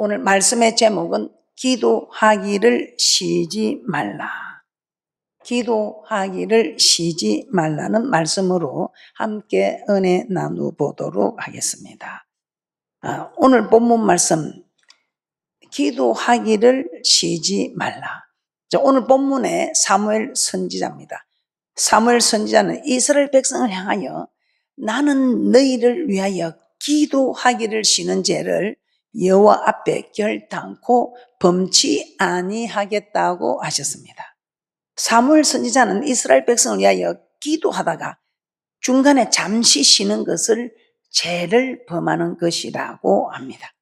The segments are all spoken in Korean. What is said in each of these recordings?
오늘 말씀의 제목은 기도하기를 쉬지 말라. 기도하기를 쉬지 말라는 말씀으로 함께 은혜 나누보도록 하겠습니다. 오늘 본문 말씀, 기도하기를 쉬지 말라. 오늘 본문의 사무엘 선지자입니다. 사무엘 선지자는 이스라엘 백성을 향하여 나는 너희를 위하여 기도하기를 쉬는 죄를 여호와 앞에 결단코 범치 아니하겠다고 하셨습니다. 사무엘 선지자는 이스라엘 백성을 위하여 기도하다가 중간에 잠시 쉬는 것을 죄를 범하는 것이라고 합니다.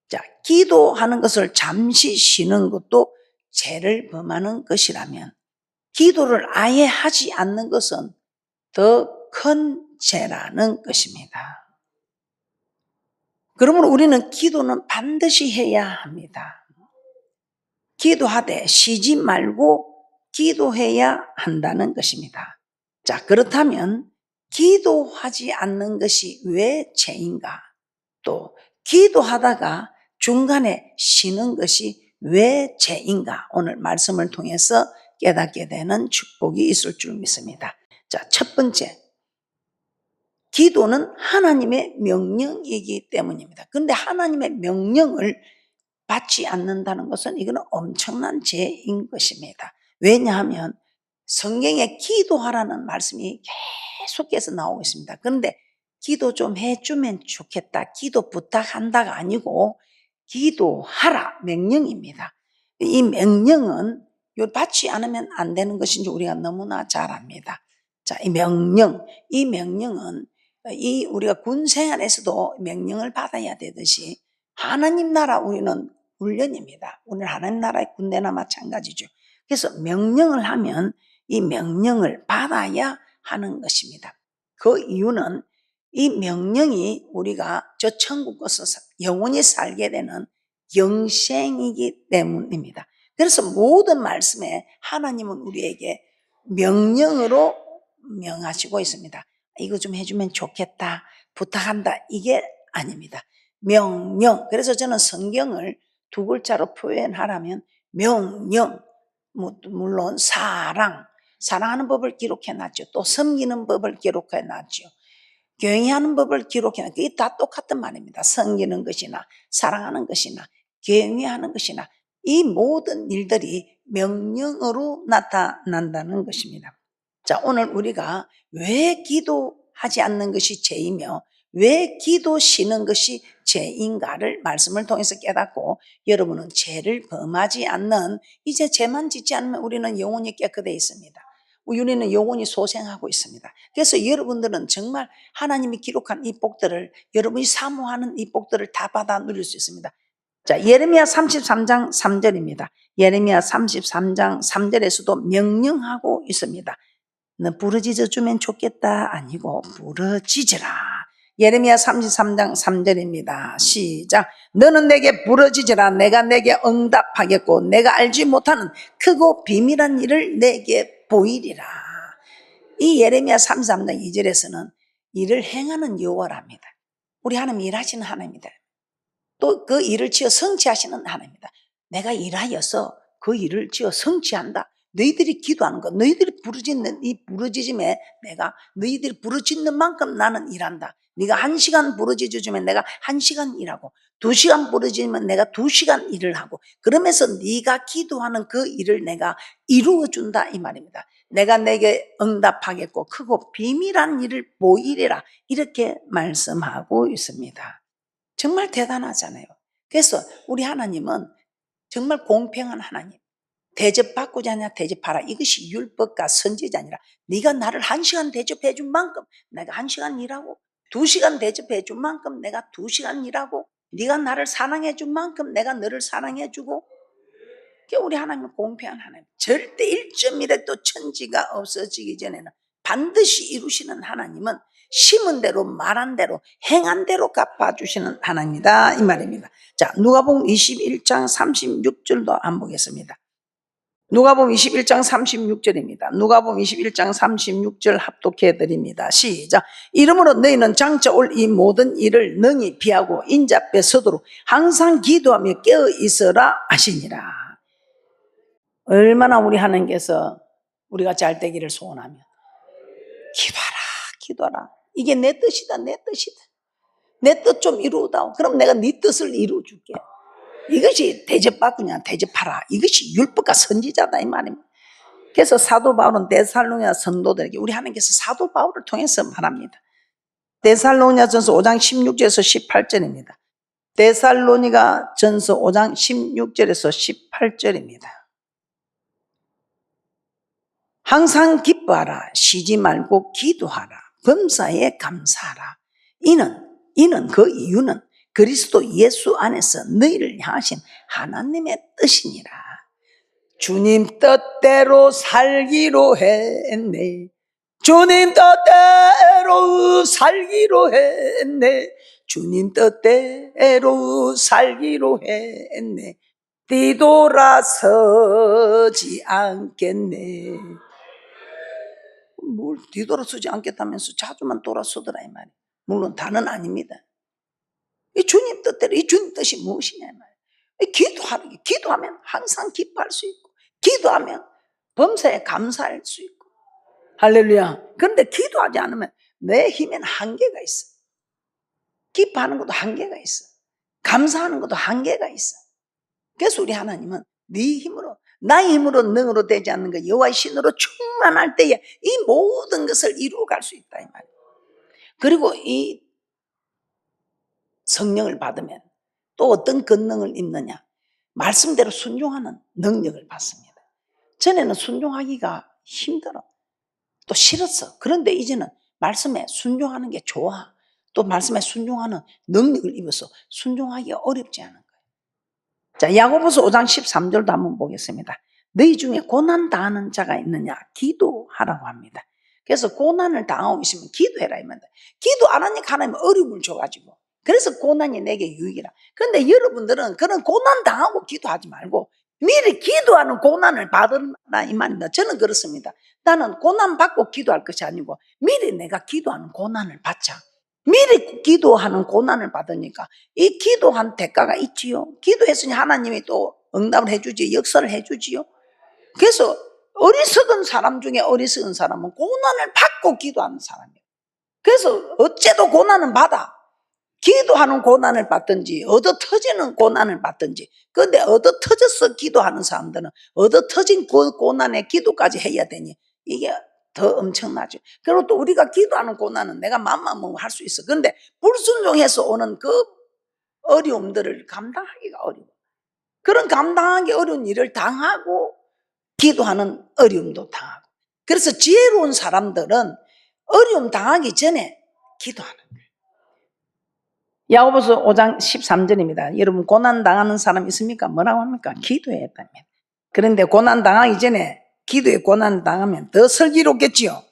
자, 기도하는 것을 잠시 쉬는 것도 죄를 범하는 것이라면 기도를 아예 하지 않는 것은 더 큰 죄라는 것입니다. 그러므로 우리는 기도는 반드시 해야 합니다. 기도하되 쉬지 말고 기도해야 한다는 것입니다. 자, 그렇다면 기도하지 않는 것이 왜 죄인가? 또 기도하다가 중간에 쉬는 것이 왜 죄인가? 오늘 말씀을 통해서 깨닫게 되는 축복이 있을 줄 믿습니다. 자, 첫 번째, 기도는 하나님의 명령이기 때문입니다. 그런데 하나님의 명령을 받지 않는다는 것은 이거는 엄청난 죄인 것입니다. 왜냐하면 성경에 기도하라는 말씀이 계속해서 나오고 있습니다. 그런데 기도 좀 해주면 좋겠다, 기도 부탁한다가 아니고 기도하라 명령입니다. 이 명령은 받지 않으면 안 되는 것인지 우리가 너무나 잘 압니다. 자, 이 명령은 우리가 군 생활에서도 명령을 받아야 되듯이 하나님 나라 우리는 훈련입니다. 오늘 하나님 나라의 군대나 마찬가지죠. 그래서 명령을 하면 이 명령을 받아야 하는 것입니다. 그 이유는 이 명령이 우리가 저 천국 것을 영원히 살게 되는 영생이기 때문입니다. 그래서 모든 말씀에 하나님은 우리에게 명령으로 명하시고 있습니다. 이거 좀 해주면 좋겠다, 부탁한다, 이게 아닙니다. 명령. 그래서 저는 성경을 두 글자로 표현하라면 명령, 물론 사랑하는 법을 기록해놨죠. 또 섬기는 법을 기록해놨죠. 경외하는 법을 기록해놨죠. 이게 다 똑같은 말입니다. 섬기는 것이나 사랑하는 것이나 경외하는 것이나 이 모든 일들이 명령으로 나타난다는 것입니다. 자, 오늘 우리가 왜 기도하지 않는 것이 죄이며 왜 기도 쉬는 것이 죄인가를 말씀을 통해서 깨닫고 여러분은 죄를 범하지 않는, 이제 죄만 짓지 않으면 우리는 영혼이 깨끗해 있습니다. 우리는 영혼이 소생하고 있습니다. 그래서 여러분들은 정말 하나님이 기록한 이 복들을, 여러분이 사모하는 이 복들을 다 받아 누릴 수 있습니다. 자, 예레미야 33장 3절입니다. 예레미야 33장 3절에서도 명령하고 있습니다. 너 부르짖어 주면 좋겠다 아니고 부르짖으라. 예레미야 33장 3절입니다. 시작. 너는 내게 부르짖으라. 내가 내게 응답하겠고 내가 알지 못하는 크고 비밀한 일을 내게 보이리라. 이 예레미야 33장 2절에서는 일을 행하는 여호와랍니다. 우리 하나님 일하시는 하나님입니다. 또 그 일을 지어 성취하시는 하나님입니다. 내가 일하여서 그 일을 지어 성취한다. 너희들이 기도하는 것, 너희들이 부르짖는 이 부르짖음에 내가 너희들이 부르짖는 만큼 나는 일한다. 네가 1시간 부르짖어주면 내가 1시간 일하고 2시간 부르짖으면 내가 2시간 일을 하고 그러면서 네가 기도하는 그 일을 내가 이루어준다 이 말입니다. 내가 내게 응답하겠고 크고 비밀한 일을 보이리라 이렇게 말씀하고 있습니다. 정말 대단하잖아요. 그래서 우리 하나님은 정말 공평한 하나님. 대접받고자 하냐 대접하라. 이것이 율법과 선지자 아니라 네가 나를 1시간 대접해 준 만큼 내가 1시간 일하고 2시간 대접해 준 만큼 내가 2시간 일하고 네가 나를 사랑해 준 만큼 내가 너를 사랑해 주고 우리 하나님은 공평한 하나님. 절대 1.1획도 천지가 없어지기 전에는 반드시 이루시는 하나님은 심은 대로 말한 대로 행한 대로 갚아주시는 하나님이다 이 말입니다. 자, 누가복음 21장 36절도 한번 보겠습니다. 누가복음 21장 36절입니다. 누가복음 21장 36절 합독해 드립니다. 시작. 이러므로 너희는 장차 올 이 모든 일을 능히 피하고 인자앞에 서도록 항상 기도하며 깨어 있으라 하시니라. 얼마나 우리 하나님께서 우리가 잘 되기를 소원하며 기도하라 기도하라. 이게 내 뜻이다 내 뜻이다. 내 뜻 좀 이루다오. 그럼 내가 네 뜻을 이루어줄게. 이것이 대접받느냐 대접하라. 이것이 율법과 선지자다 이 말입니다. 그래서 사도 바울은 데살로니가 성도들에게 우리 하나님께서 사도 바울을 통해서 말합니다. 데살로니가 전서 5장 16절에서 18절입니다. 데살로니가 전서 5장 16절에서 18절입니다. 항상 기뻐하라. 쉬지 말고 기도하라. 범사에 감사하라. 이는 그 이유는 그리스도 예수 안에서 너희를 향하신 하나님의 뜻이니라. 주님 뜻대로 살기로 했네. 주님 뜻대로 살기로 했네. 주님 뜻대로 살기로 했네. 뒤돌아서지 않겠네. 뭘 뒤돌아서지 않겠다면서 자주만 돌아서더라 이 말이에요. 물론 다는 아닙니다. 이 주님 뜻대로 이 주님 뜻이 무엇이냐 이 말이에요. 기도하면 항상 기뻐할 수 있고 기도하면 범사에 감사할 수 있고 할렐루야. 그런데 기도하지 않으면 내 힘엔 한계가 있어. 기뻐하는 것도 한계가 있어. 감사하는 것도 한계가 있어. 그래서 우리 하나님은 네 힘으로 나의 힘으로 능으로 되지 않는 것 여호와의 신으로 충만할 때에 이 모든 것을 이루어갈 수 있다 이 말이에요. 그리고 이 성령을 받으면 또 어떤 권능을 입느냐. 말씀대로 순종하는 능력을 받습니다. 전에는 순종하기가 힘들어. 또 싫었어. 그런데 이제는 말씀에 순종하는 게 좋아. 또 말씀에 순종하는 능력을 입어서 순종하기가 어렵지 않은 거예요. 자, 야고보서 5장 13절도 한번 보겠습니다. 너희 중에 고난 당하는 자가 있느냐? 기도하라고 합니다. 그래서 고난을 당하고 있으면 기도해라 이말이다. 기도 안 하니까 하나님은 어려움을 줘가지고 그래서 고난이 내게 유익이라. 그런데 여러분들은 그런 고난 당하고 기도하지 말고 미리 기도하는 고난을 받으라 이 말입니다. 저는 그렇습니다. 나는 고난 받고 기도할 것이 아니고 미리 내가 기도하는 고난을 받자. 미리 기도하는 고난을 받으니까 이 기도한 대가가 있지요. 기도했으니 하나님이 또 응답을 해주지, 역사를 해주지요. 그래서 어리석은 사람 중에 어리석은 사람은 고난을 받고 기도하는 사람이에요. 그래서 어째도 고난은 받아. 기도하는 고난을 받든지 얻어 터지는 고난을 받든지. 그런데 얻어 터져서 기도하는 사람들은 얻어 터진 그 고난에 기도까지 해야 되니 이게 더 엄청나죠. 그리고 또 우리가 기도하는 고난은 내가 맘만 먹으면 할 수 있어. 그런데 불순종해서 오는 그 어려움들을 감당하기가 어려워. 그런 감당하기 어려운 일을 당하고 기도하는 어려움도 당하고. 그래서 지혜로운 사람들은 어려움 당하기 전에 기도하는 거예요. 야고보서 5장 13절입니다. 여러분 고난 당하는 사람 있습니까? 뭐라고 합니까? 기도해야 합니다. 그런데 고난 당하기 전에 기도에 고난 당하면 더 슬기롭겠지요.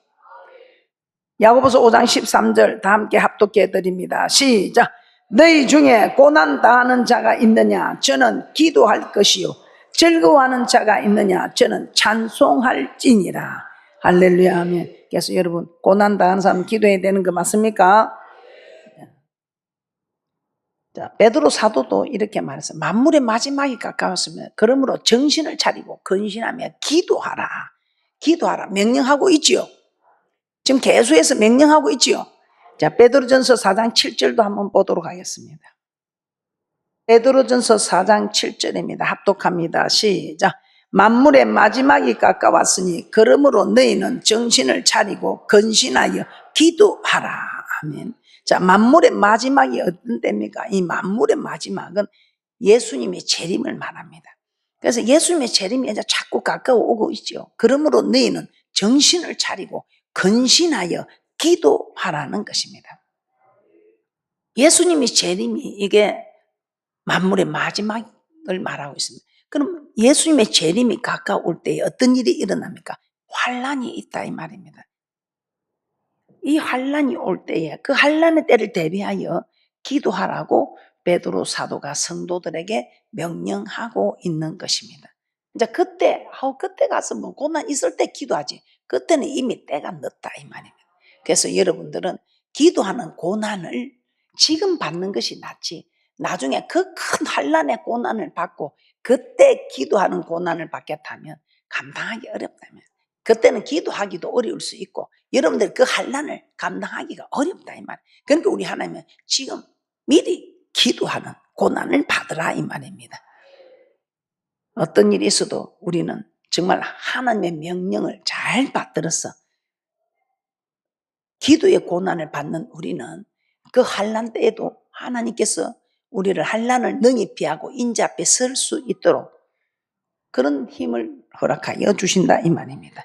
야고보서 5장 13절 다 함께 합독해 드립니다. 시작. 너희 중에 고난 당하는 자가 있느냐? 저는 기도할 것이요. 즐거워하는 자가 있느냐? 저는 찬송할지니라. 할렐루야 하면. 그래서 여러분 고난 당하는 사람 기도해야 되는 거 맞습니까? 자, 베드로 사도도 이렇게 말했어요. 만물의 마지막이 가까웠으면 그러므로 정신을 차리고 근신하며 기도하라. 기도하라. 명령하고 있지요. 지금 계속해서 명령하고 있지요. 자, 베드로전서 4장 7절도 한번 보도록 하겠습니다. 베드로전서 4장 7절입니다. 합독합니다. 시작. 만물의 마지막이 가까웠으니 그러므로 너희는 정신을 차리고 근신하여 기도하라. 아멘. 자, 만물의 마지막이 어떤 때입니까? 이 만물의 마지막은 예수님의 재림을 말합니다. 그래서 예수님의 재림이 이제 자꾸 가까워 오고 있죠. 그러므로 너희는 정신을 차리고 근신하여 기도하라는 것입니다. 예수님의 재림이 이게 만물의 마지막을 말하고 있습니다. 그럼 예수님의 재림이 가까울 때에 어떤 일이 일어납니까? 환란이 있다 이 말입니다. 이 환란이 올 때에 그 환란의 때를 대비하여 기도하라고 베드로 사도가 성도들에게 명령하고 있는 것입니다. 이제 그때 가서 뭐 고난 있을 때 기도하지. 그때는 이미 때가 늦다 이 말입니다. 그래서 여러분들은 기도하는 고난을 지금 받는 것이 낫지. 나중에 그 큰 환난의 고난을 받고 그때 기도하는 고난을 받겠다면 감당하기 어렵다면 그때는 기도하기도 어려울 수 있고 여러분들 그 환난을 감당하기가 어렵다 이 말. 그러니까 우리 하나님은 지금 미리 기도하는 고난을 받으라 이 말입니다. 어떤 일이 있어도 우리는 정말 하나님의 명령을 잘 받들어서 기도의 고난을 받는 우리는 그 환난 때에도 하나님께서 우리를 환난을 능히 피하고 인자 앞에 설 수 있도록 그런 힘을 허락하여 주신다 이 말입니다.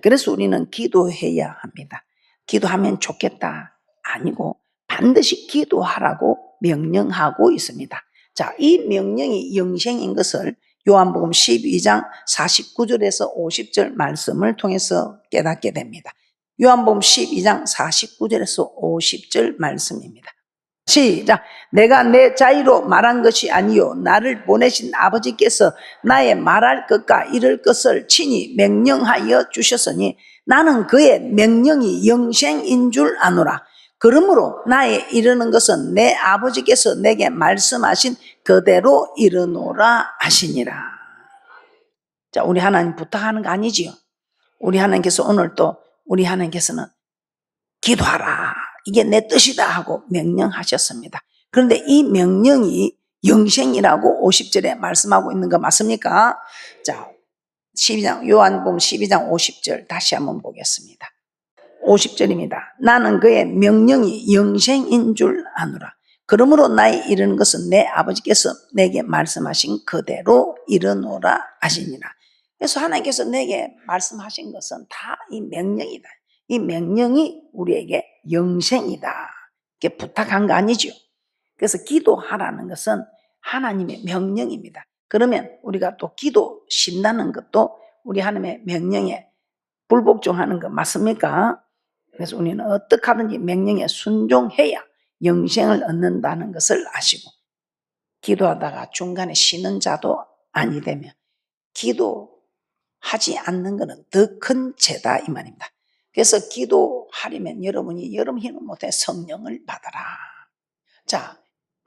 그래서 우리는 기도해야 합니다. 기도하면 좋겠다 아니고 반드시 기도하라고 명령하고 있습니다. 자, 이 명령이 영생인 것을 요한복음 12장 49절에서 50절 말씀을 통해서 깨닫게 됩니다. 요한복음 12장 49절에서 50절 말씀입니다. 시작. 내가 내 자의로 말한 것이 아니요 나를 보내신 아버지께서 나의 말할 것과 이를 것을 친히 명령하여 주셨으니 나는 그의 명령이 영생인 줄 아노라. 그러므로 나의 이르는 것은 내 아버지께서 내게 말씀하신 그대로 이르노라 하시니라. 자, 우리 하나님 부탁하는 거 아니지요? 우리 하나님께서 오늘 또 우리 하나님께서는 기도하라. 이게 내 뜻이다 하고 명령하셨습니다. 그런데 이 명령이 영생이라고 50절에 말씀하고 있는 거 맞습니까? 자, 12장, 요한복음 12장 50절 다시 한번 보겠습니다. 50절입니다. 나는 그의 명령이 영생인 줄 아노라. 그러므로 나의 이르는 것은 내 아버지께서 내게 말씀하신 그대로 이르노라 하시니라. 그래서 하나님께서 내게 말씀하신 것은 다 이 명령이다. 이 명령이 우리에게 영생이다. 이렇게 부탁한 거 아니죠. 그래서 기도하라는 것은 하나님의 명령입니다. 그러면 우리가 또 기도 신다는 것도 우리 하나님의 명령에 불복종하는 거 맞습니까? 그래서 우리는 어떻게 하든지 명령에 순종해야 영생을 얻는다는 것을 아시고 기도하다가 중간에 쉬는 자도 아니 되면 기도하지 않는 것은 더 큰 죄다 이 말입니다. 그래서 기도하려면 여러분이 여러분 힘을 못해 성령을 받아라. 자,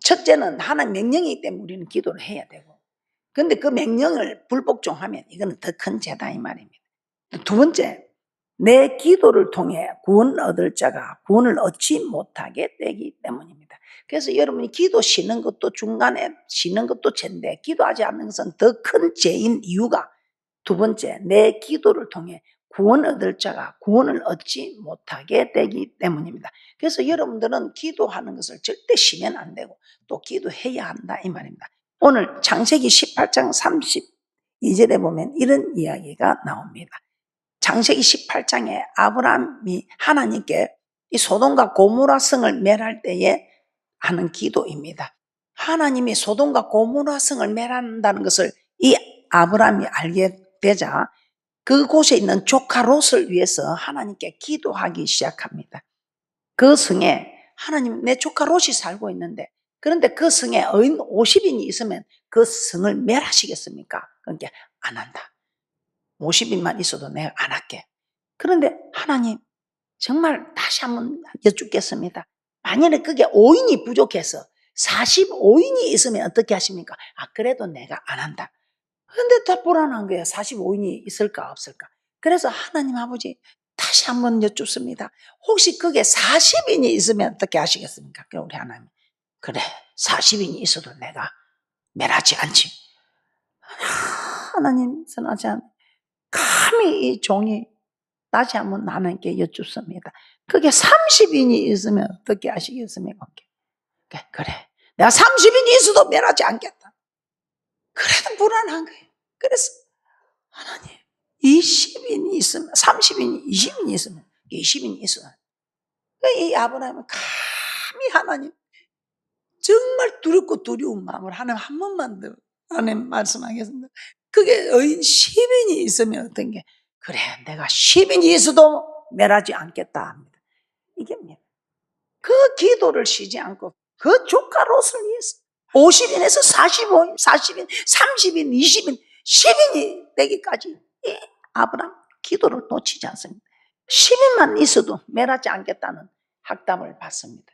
첫째는 하나님 명령이기 때문에 우리는 기도를 해야 되고 그런데 그 명령을 불복종하면 이거는 더 큰 죄다 이 말입니다. 두 번째, 내 기도를 통해 구원을 얻을 자가 구원을 얻지 못하게 되기 때문입니다. 그래서 여러분이 기도 쉬는 것도 중간에 쉬는 것도 죄인데 기도하지 않는 것은 더 큰 죄인 이유가 두 번째, 내 기도를 통해 구원을 얻을 자가 구원을 얻지 못하게 되기 때문입니다. 그래서 여러분들은 기도하는 것을 절대 쉬면 안 되고 또 기도해야 한다 이 말입니다. 오늘 창세기 18장 32절에 보면 이런 이야기가 나옵니다. 창세기 18장에 아브라함이 하나님께 이 소돔과 고모라 성을 멸할 때에 하는 기도입니다. 하나님이 소돔과 고모라 성을 멸한다는 것을 이 아브라함이 알게 되자 그곳에 있는 조카 롯을 위해서 하나님께 기도하기 시작합니다. 그 성에 하나님 내 조카 롯이 살고 있는데 그런데 그 성에 어인 50인이 있으면 그 성을 멸하시겠습니까? 그러니까 안 한다. 50인만 있어도 내가 안 할게. 그런데 하나님 정말 다시 한번 여쭙겠습니다. 만약에 그게 5인이 부족해서 45인이 있으면 어떻게 하십니까? 그래도 내가 안 한다. 그런데 더 불안한 거예요. 45인이 있을까 없을까. 그래서 하나님 아버지 다시 한번 여쭙습니다. 혹시 그게 40인이 있으면 어떻게 하시겠습니까? 그럼 우리 하나님 그래 40인이 있어도 내가 멸하지 않지. 하나님 선하지 않 감히 이 종이 다시 한번 하나님께 여쭙습니다. 그게 30인이 있으면 어떻게 하시겠습니까? 그래 내가 30인이 있어도 멸하지 않겠다. 그래도 불안한 거예요. 그래서 하나님 20인이 있으면 30인이 20인이 있으면 20인이 있으면 이 아브라함은 감히 하나님 정말 두렵고 두려운 마음을 하나님 한 번만 더 하나님 말씀하겠습니다. 그게 의인 10인이 있으면 어떤 게 그래 내가 10인이 있어도 멸하지 않겠다 합니다. 이게 뭡니까? 그 기도를 쉬지 않고 그 조카 롯을 위해서 50인에서 45인, 40인, 30인, 20인, 10인이 되기까지 이 아브라함 기도를 놓치지 않습니다. 10인만 있어도 멸하지 않겠다는 확답을 받습니다.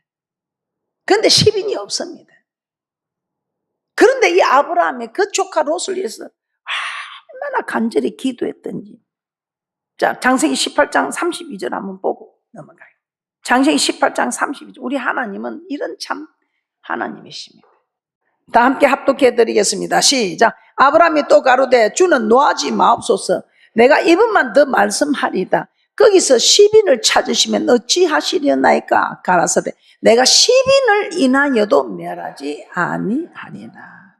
그런데 10인이 없습니다. 그런데 이 아브라함이 그 조카 롯을 위해서 얼마나 간절히 기도했던지. 자, 창세기 18장 32절 한번 보고 넘어가요. 창세기 18장 32절. 우리 하나님은 이런 참 하나님이십니다. 다 함께 합독해 드리겠습니다. 시작. 아브라함이 또 가로되 주는 노하지 마옵소서. 내가 이분만 더 말씀하리다. 거기서 10인을 찾으시면 어찌하시려나이까? 가라사대 내가 10인을 인하여도 멸하지 아니하리라.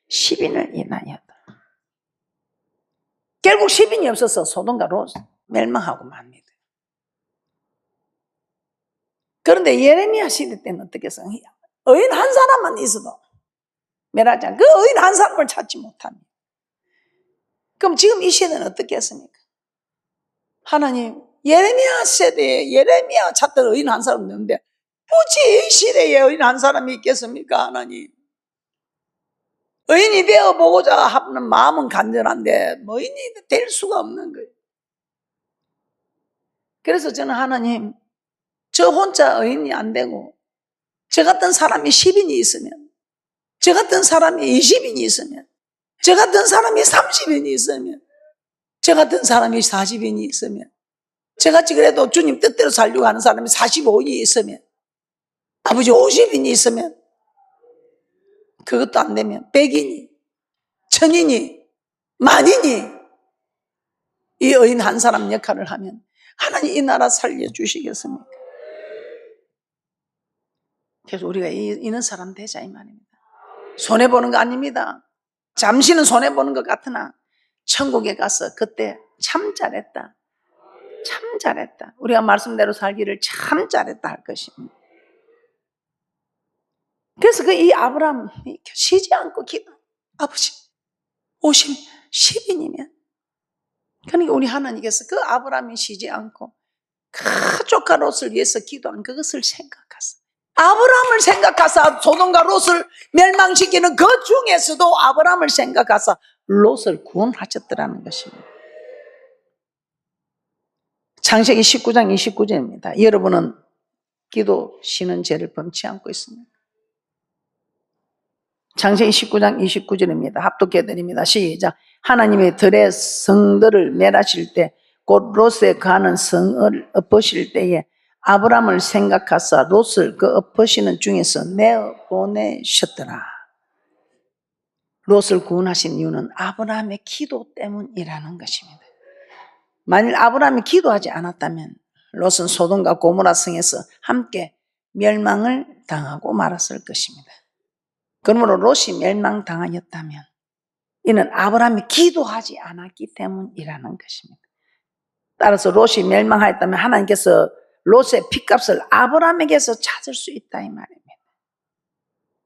10인을 인하여도. 결국 10인이 없어서 소돔과 롯 멸망하고 맙니다. 그런데 예레미야 시대 때는 어떻게 해서 의인 한 사람만 있어도 멸하지 않고 그 의인 한 사람을 찾지 못합니다. 그럼 지금 이 시대는 어떻게 했습니까? 하나님, 예레미야 세대에 예레미야 찾던 의인 한 사람 없는데 굳이 이 시대에 의인 한 사람이 있겠습니까? 하나님, 의인이 되어보고자 하는 마음은 간절한데 의인이 될 수가 없는 거예요. 그래서 저는 하나님, 저 혼자 의인이 안 되고 저 같은 사람이 10인이 있으면, 저 같은 사람이 20인이 있으면, 저 같은 사람이 30인이 있으면, 저 같은 사람이 40인이 있으면, 저같이 그래도 주님 뜻대로 살려고 하는 사람이 45인이 있으면, 아버지 50인이 있으면, 그것도 안 되면 100인이, 1000인이, 만인이 이 의인 한 사람 역할을 하면 하나님 이 나라 살려주시겠습니까? 그래서 우리가 이런 사람 되자 이 말입니다. 손해보는 거 아닙니다. 잠시는 손해보는 것 같으나 천국에 가서 그때 참 잘했다, 참 잘했다, 우리가 말씀대로 살기를 참 잘했다 할 것입니다. 그래서 그 이 아브라함이 쉬지 않고 기도, 아버지 10인이면, 그러니까 우리 하나님께서 그 아브라함이 쉬지 않고 그 조카 롯을 위해서 기도한 그것을 생각하사, 아브라함을 생각하사 소돔과 롯을 멸망시키는 그 중에서도 아브라함을 생각하사 롯을 구원하셨더라는 것입니다. 창세기 19장 29절입니다. 여러분은 기도 쉬는 죄를 범치 않고 있습니다. 창세기 19장 29절입니다. 합독해 드립니다. 시작. 하나님의 들의 성들을 멸하실 때 곧 롯에 가는 성을 엎으실 때에 아브라함을 생각하사 롯을 그 엎으시는 중에서 내어 보내셨더라. 롯을 구원하신 이유는 아브라함의 기도 때문이라는 것입니다. 만일 아브라함이 기도하지 않았다면 롯은 소돔과 고모라 성에서 함께 멸망을 당하고 말았을 것입니다. 그러므로 롯이 멸망당하였다면 이는 아브라함이 기도하지 않았기 때문이라는 것입니다. 따라서 롯이 멸망하였다면 하나님께서 롯의 핏값을 아브라함에게서 찾을 수 있다 이 말입니다.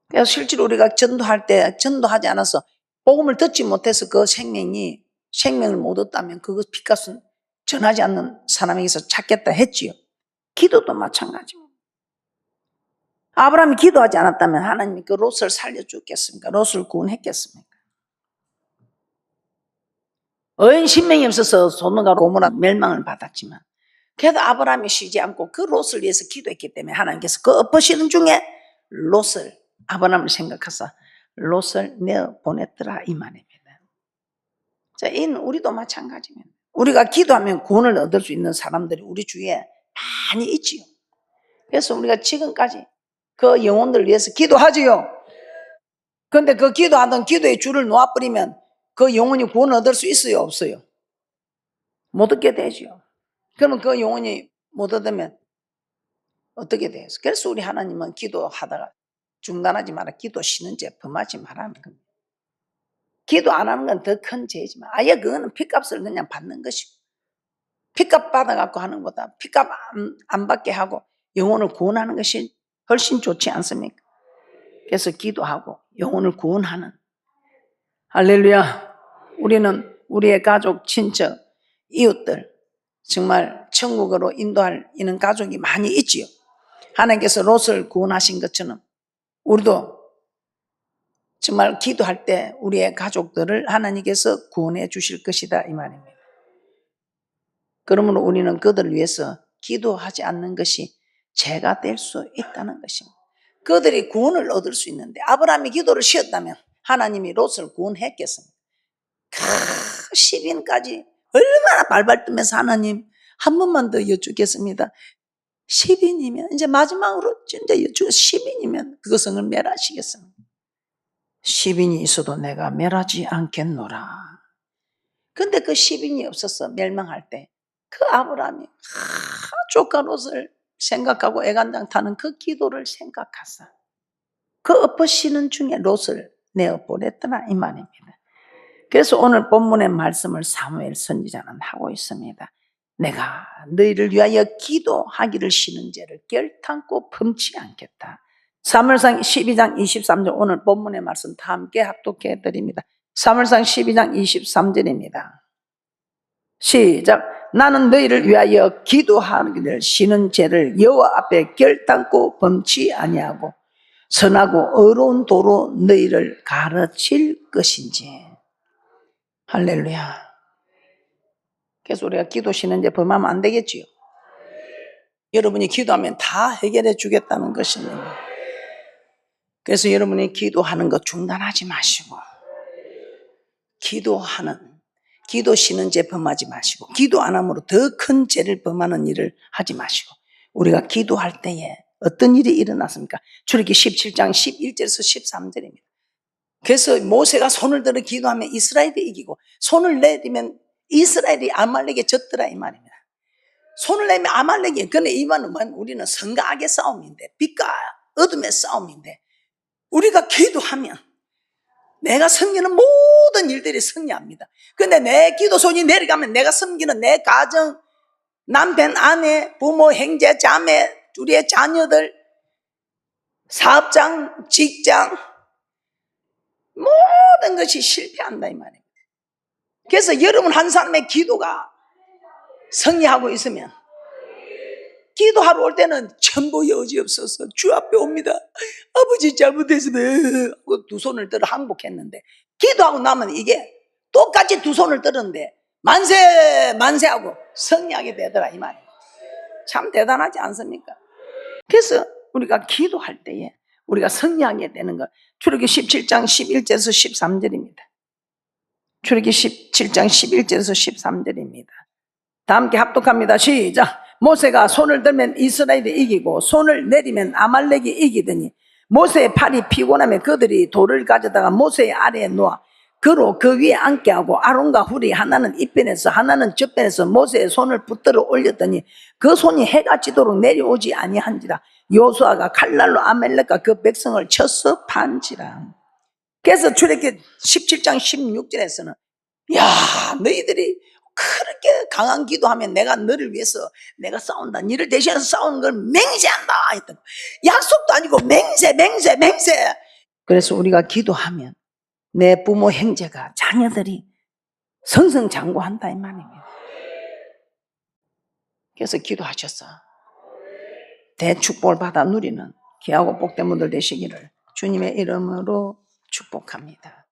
그래서 실제로 우리가 전도할 때 전도하지 않아서 복음을 듣지 못해서 그 생명을 못 얻다면 그 핏값은 전하지 않는 사람에게서 찾겠다 했지요. 기도도 마찬가지입니다. 아브라함이 기도하지 않았다면 하나님이 그 롯을 살려주겠습니까? 롯을 구원했겠습니까? 의인 10명이 없어서 소돔과 고모라 멸망을 받았지만 그래도 아브라함이 쉬지 않고 그 롯을 위해서 기도했기 때문에 하나님께서 그 엎으시는 중에 롯을, 아브라함을 생각하사 롯을 내어 보냈더라 이 말입니다. 자, 이는 우리도 마찬가지입니다. 우리가 기도하면 구원을 얻을 수 있는 사람들이 우리 주위에 많이 있지요. 그래서 우리가 지금까지 그 영혼들을 위해서 기도하지요. 그런데 그 기도하던 기도의 줄을 놓아버리면 그 영혼이 구원을 얻을 수 있어요, 없어요? 못 얻게 되죠. 그러면 그 영혼이 못 얻으면 어떻게 돼요? 그래서 우리 하나님은 기도하다가 중단하지 마라, 기도 쉬는 죄 범하지 말라는 겁니다. 기도 안 하는 건 더 큰 죄지만 아예 그거는 핏값을 그냥 받는 것이고, 핏값 받아갖고 하는 것보다 핏값 안 받게 하고 영혼을 구원하는 것이 훨씬 좋지 않습니까? 그래서 기도하고 영혼을 구원하는, 할렐루야. 우리는 우리의 가족, 친척, 이웃들 정말 천국으로 인도할 이런 가족이 많이 있지요. 하나님께서 롯을 구원하신 것처럼 우리도 정말 기도할 때 우리의 가족들을 하나님께서 구원해 주실 것이다 이 말입니다. 그러므로 우리는 그들을 위해서 기도하지 않는 것이 죄가 될 수 있다는 것입니다. 그들이 구원을 얻을 수 있는데 아브라함이 기도를 쉬었다면 하나님이 롯을 구원했겠습니까? 10인까지 얼마나 발발 뜨면서 하나님 한 번만 더 여쭙겠습니다. 10인이면 이제 마지막으로 진짜 10인이면 그 성을 멸하시겠습니다. 10인이 있어도 내가 멸하지 않겠노라. 근데 그 10인이 없어서 멸망할 때 그 아브라함이 조카 롯을 생각하고 애간장 타는 그 기도를 생각하사 그 엎어시는 중에 롯을 내어보냈더라 이 말입니다. 그래서 오늘 본문의 말씀을 사무엘 선지자는 하고 있습니다. 내가 너희를 위하여 기도하기를 쉬는 죄를 결탄코 범치 않겠다. 사무엘상 12장 23절 오늘 본문의 말씀 다 함께 합독해 드립니다. 사무엘상 12장 23절입니다. 시작. 나는 너희를 위하여 기도하기를 쉬는 죄를 여호와 앞에 결단코 범치 아니하고 선하고 의로운 도로 너희를 가르칠 것인지. 할렐루야. 그래서 우리가 기도 쉬는 죄 범하면 안 되겠지요. 여러분이 기도하면 다 해결해 주겠다는 것입니다. 그래서 여러분이 기도하는 것 중단하지 마시고 기도 쉬는 죄 범하지 마시고 기도 안 함으로 더 큰 죄를 범하는 일을 하지 마시고 우리가 기도할 때에 어떤 일이 일어났습니까? 출애굽기 17장 11절에서 13절입니다. 그래서 모세가 손을 들어 기도하면 이스라엘이 이기고 손을 내리면 이스라엘이 아말렉에 졌더라 이 말입니다. 손을 내면 아말렉이 근데 이번은 우리는 선과 악의 싸움인데 빛과 어둠의 싸움인데 우리가 기도하면 내가 섬기는 모든 일들이 승리합니다. 근데 내 기도 손이 내려가면 내가 섬기는 내 가정, 남편, 아내, 부모, 형제, 자매, 우리의 자녀들, 사업장, 직장 모든 것이 실패한다 이 말입니다. 그래서 여러분 한 사람의 기도가 승리하고 있으면 기도하러 올 때는 전부 여지없어서 주 앞에 옵니다. 아버지 잘못했으면 하고 두 손을 들어 항복했는데 기도하고 나면 이게 똑같이 두 손을 들었는데 만세 만세하고 승리하게 되더라 이 말이에요. 참 대단하지 않습니까? 그래서 우리가 기도할 때에 우리가 승리하게 되는 것 출애굽기 17장 11절에서 13절입니다. 출애굽기 17장 11절에서 13절입니다. 다 함께 합독합니다. 시작. 모세가 손을 들면 이스라엘이 이기고 손을 내리면 아말렉이 이기더니 모세의 팔이 피곤하면 그들이 돌을 가져다가 모세의 아래에 놓아 그로 그 위에 앉게 하고 아론과 훌이 하나는 이편에서 하나는 저편에서 모세의 손을 붙들어 올렸더니 그 손이 해가 지도록 내려오지 아니한지라. 여호수아가 칼날로 아말렉과 그 백성을 쳐서 판지라. 그래서 출애굽기 17장 16절에서는 야 너희들이 그렇게 강한 기도하면 내가 너를 위해서 내가 싸운다. 너를 대신해서 싸우는 걸 맹세한다 했던. 약속도 아니고 맹세. 그래서 우리가 기도하면 내 부모 형제가 자녀들이 승승장구한다 이 말입니다. 그래서 기도하셔서 대축복을 받아 누리는 귀하고 복된 분들 되시기를 주님의 이름으로 축복합니다.